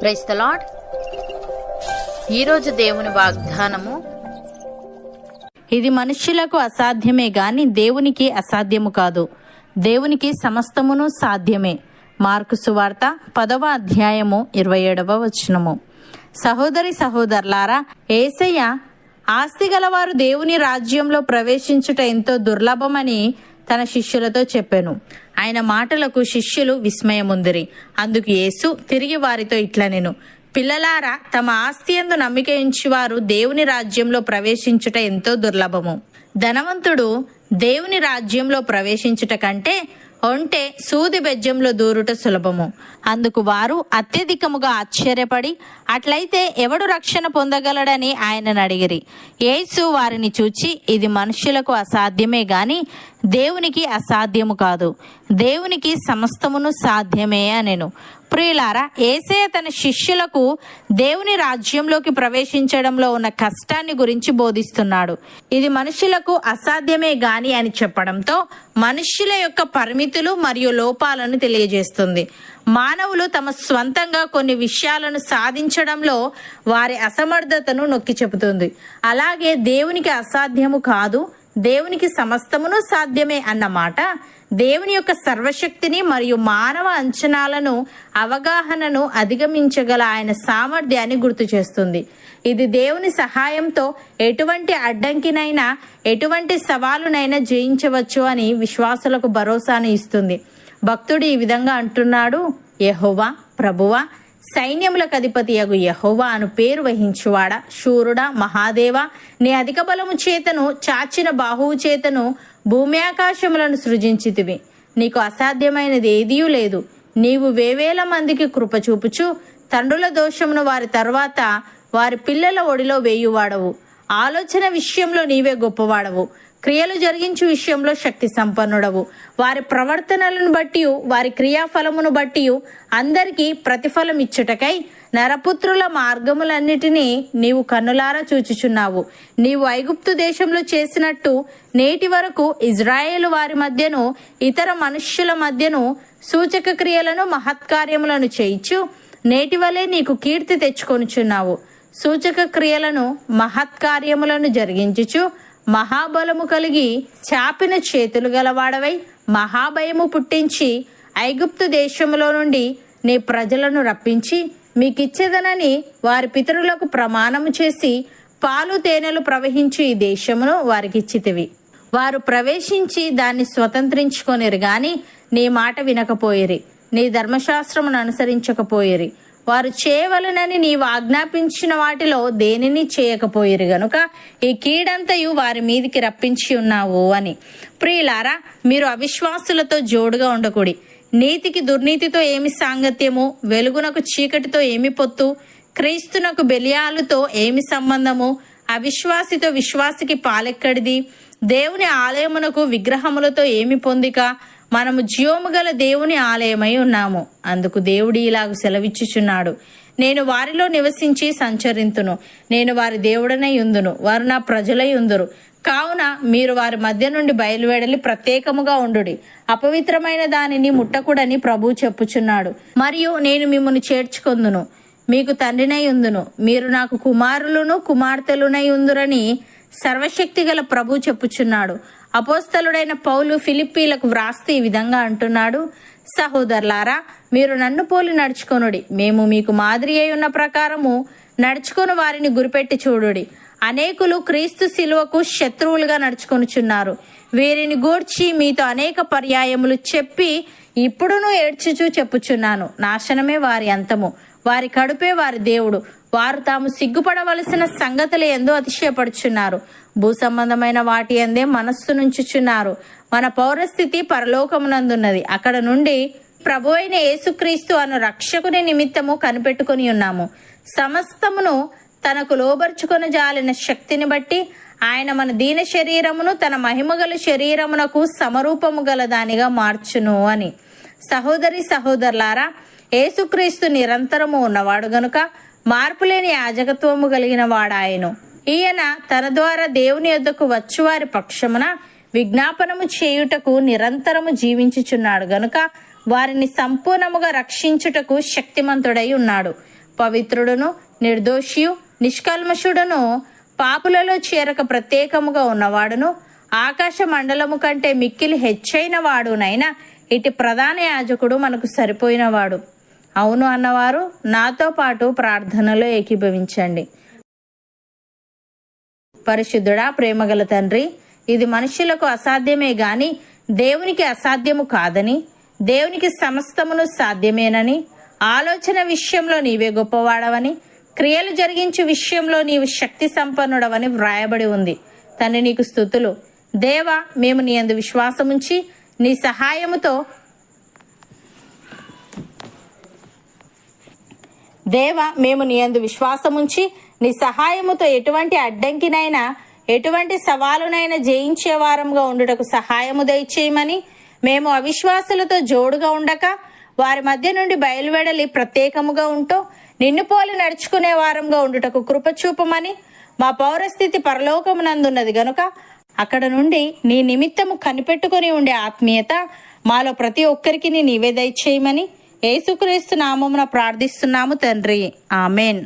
Praise the lord. ఈరోజు దేవుని వాగ్దానము, ఇది మనుష్యులకు అసాధ్యమే గాని దేవునికి అసాధ్యము కాదు. దేవునికి సమస్తమును సాధ్యమే. మార్కు సువార్త 10వ అధ్యాయము 27వ వచనము. సహోదరి సహోదరులారా, యేసయ్య ఆస్తి గలవారు దేవుని రాజ్యంలో ప్రవేశించుట ఎంతో దుర్లభమని తన శిష్యులతో చెప్పెను. ఆయన మాటలకు శిష్యులు విస్మయముందిరి. అందుకు యేసు తిరిగి వారితో ఇట్లనెను, పిల్లలారా, తమ ఆస్తి యందు నమ్మిక ఉంచువారు దేవుని రాజ్యంలో ప్రవేశించుట ఎంతో దుర్లభము. ధనవంతుడు దేవుని రాజ్యంలో ప్రవేశించుట కంటే ఒంటె సూది బెజ్జంలో దూరుట సులభము. అందుకు వారు అత్యధికముగా ఆశ్చర్యపడి, అట్లయితే ఎవడు రక్షణ పొందగలడని ఆయనను అడిగిరి. యేసు వారిని చూచి, ఇది మనుష్యులకు అసాధ్యమే గాని దేవునికి అసాధ్యము కాదు. దేవునికి సమస్తమును సాధ్యమే అనెను. ప్రియులారా, యేసయ్య తన శిష్యులకు దేవుని రాజ్యంలోకి ప్రవేశించడంలో ఉన్న కష్టాన్ని గురించి బోధిస్తున్నాడు. ఇది మనుషులకు అసాధ్యమే గాని అని చెప్పడంతో మనుష్యుల యొక్క పరిమితులు మరియు లోపాలను తెలియజేస్తుంది. మానవులు తమ స్వంతంగా కొన్ని విషయాలను సాధించడంలో వారి అసమర్థతను నొక్కి చెబుతుంది. అలాగే దేవునికి అసాధ్యము కాదు, దేవునికి సమస్తమును సాధ్యమే అన్నమాట దేవుని యొక్క సర్వశక్తిని మరియు మానవ అంచనాలను, అవగాహనను అధిగమించగల ఆయన సామర్థ్యాన్ని గుర్తు చేస్తుంది. ఇది దేవుని సహాయంతో ఎటువంటి అడ్డంకినైనా, ఎటువంటి సవాలునైనా జయించవచ్చు అని విశ్వాసులకు భరోసాను ఇస్తుంది. భక్తుడు ఈ విధంగా అంటున్నాడు, యెహోవా, ప్రభువా, సైన్యములకు అధిపతియగు యెహోవా అను పేరు వహించువాడా, శూరుడా, మహాదేవా, నీ అధిక బలము చేతను, చాచిన బాహువు చేతను భూమి ఆకాశములను సృజించితివి. నీకు అసాధ్యమైనది ఏదీ లేదు. నీవు వేవేల మందికి కృప చూపుచు తండ్రుల దోషమును వారి తర్వాత వారి పిల్లల ఒడిలో వేయువాడవు. ఆలోచన విషయంలో నీవే గొప్పవాడవు. క్రియలు జరిగించు విషయంలో శక్తి సంపన్నుడవు. వారి ప్రవర్తనలను బట్టి, వారి క్రియాఫలమును బట్టి అందరికీ ప్రతిఫలం ఇచ్చుటకై నరపుత్రుల మార్గములన్నిటినీ నీవు కన్నులారా చూచుచున్నావు. నీవు ఐగుప్తు దేశంలో చేసినట్టు నేటి వరకు ఇజ్రాయేలు వారి మధ్యను, ఇతర మనుష్యుల మధ్యను సూచక క్రియలను, మహత్కార్యములను చేయించు నేటి వలె నీకు కీర్తి తెచ్చుకొనుచున్నావు. సూచక క్రియలను, మహత్కార్యములను జరిగించుచు మహాబలము కలిగి చాపిన చేతులు గలవాడవై మహాభయము పుట్టించి ఐగుప్తు దేశములో నుండి నీ ప్రజలను రప్పించి మీకిచ్చేదనని వారి పితరులకు ప్రమాణము చేసి పాలు తేనెలు ప్రవహించి ఈ దేశమును వారికిచ్చితివి. వారు ప్రవేశించి దాన్ని స్వతంత్రించుకొనిరు గాని నీ మాట వినకపోయిరి, నీ ధర్మశాస్త్రమును అనుసరించకపోయిరి. వారు చేయవలనని నీవు ఆజ్ఞాపించిన వాటిలో దేనిని చేయకపోయిరు గనుక ఈ కీడంతయు వారి మీదికి రప్పించి ఉన్నావు అని. ప్రియులారా, మీరు అవిశ్వాసులతో జోడుగా ఉండకూడి. నీతికి దుర్నీతితో ఏమి సాంగత్యము, వెలుగునకు చీకటితో ఏమి పొత్తు, క్రీస్తునకు బెలియాలుతో ఏమి సంబంధము, అవిశ్వాసితో విశ్వాసికి పాలెక్కడిది, దేవుని ఆలయమునకు విగ్రహములతో ఏమి పొందిక. మనము జీవము గల దేవుని ఆలయమై ఉన్నాము. అందుకు దేవుడు ఇలాగ సెలవిచ్చుచున్నాడు, నేను వారిలో నివసించి సంచరింతును, నేను వారి దేవుడనై ఉందును, వారు నా ప్రజలై ఉందురు. కావున మీరు వారి మధ్య నుండి బయలువెడలి ప్రత్యేకముగా ఉండుడి, అపవిత్రమైన దానిని ముట్టకూడని ప్రభువు చెప్పుచున్నాడు. మరియు నేను మిమ్మల్ని చేర్చుకొందును, మీకు తండ్రినై ఉందును, మీరు నాకు కుమారులను కుమార్తెలునై ఉందురని సర్వశక్తి గల ప్రభు చెప్పుచున్నాడు. అపోస్తలుడైన పౌలు ఫిలిప్పీలకు వ్రాస్తూ ఈ విధంగా అంటున్నాడు, సహోదరులారా, మీరు నన్ను పోలి నడుచుకొనుడి. మేము మీకు మాదిరి అయి ఉన్న ప్రకారము నడుచుకొని వారిని గురిపెట్టి చూడుడి. అనేకులు క్రీస్తు శిలువకు శత్రువులుగా నడుచుకొనుచున్నారు. వీరిని గూర్చి మీతో అనేక పర్యాయములు చెప్పి ఇప్పుడును ఏడ్చుచూ చెప్పుచున్నాను, నాశనమే వారి అంతము, వారి కడుపే వారి దేవుడు. వారు తాము సిగ్గుపడవలసిన సంగతులు ఎందో అతిశయపడుచున్నారు. భూ సంబంధమైన వాటి అందే మనస్సు నుంచుచున్నారు. మన పౌరస్థితి పరలోకమునందున్నది. అక్కడ నుండి ప్రభు అయిన యేసుక్రీస్తు అను రక్షకుని నిమిత్తము కనిపెట్టుకుని ఉన్నాము. సమస్తమును తనకు లోబర్చుకొని జాలిన శక్తిని బట్టి ఆయన మన దీన శరీరమును తన మహిమగల శరీరమునకు సమరూపము గల దానిగా మార్చును అని. సహోదరి సహోదరులారా, యేసుక్రీస్తు నిరంతరము ఉన్నవాడు గనుక మార్పులేని యాజకత్వము కలిగిన వాడాయను. ఈయన తన ద్వారా దేవుని యొద్దకు వచ్చువారి పక్షమున విజ్ఞాపనము చేయుటకు నిరంతరము జీవించుచున్నాడు గనుక వారిని సంపూర్ణముగా రక్షించుటకు శక్తిమంతుడై ఉన్నాడు. పవిత్రుడును నిర్దోషియు నిష్కల్మషుడును పాపులలో చేరక ప్రత్యేకముగా ఉన్నవాడును ఆకాశ మండలము కంటే మిక్కిలి హెచ్చైన వాడునైనా ఇటు ప్రధాన యాజకుడు మనకు సరిపోయినవాడు. అవును అన్నవారు నాతో పాటు ప్రార్థనలో ఏకీభవించండి. పరిశుద్ధుడా, ప్రేమగల తండ్రి, ఇది మనుష్యులకు అసాధ్యమే గాని దేవునికి అసాధ్యము కాదని, దేవునికి సమస్తమును సాధ్యమేనని, ఆలోచన విషయంలో నీవే గొప్పవాడవని, క్రియలు జరిగించే విషయంలో నీవు శక్తి సంపన్నుడవని వ్రాయబడి ఉంది. తండ్రి, నీకు స్తుతులు. దేవా, మేము నీ యందు విశ్వాసముంచి నీ సహాయముతో ఎటువంటి అడ్డంకినైనా ఎటువంటి సవాలునైనా జయించే వారంగా ఉండుటకు సహాయము దయచేయమని, మేము అవిశ్వాసులతో జోడుగా ఉండక వారి మధ్య నుండి బయలువెడలి ప్రత్యేకముగా ఉంటూ నిన్ను పోలి నడుచుకునే వారంగా ఉండుటకు కృప చూపమని, మా పౌరస్థితి పరలోకమునందున్నది గనుక అక్కడ నుండి నీ నిమిత్తము కనిపెట్టుకుని ఉండే ఆత్మీయత మాలో ప్రతి ఒక్కరికి నీవే దయచేయమని యేసుక్రీస్తు నామమున ప్రార్థిస్తున్నాము తండ్రి. ఆమెన్.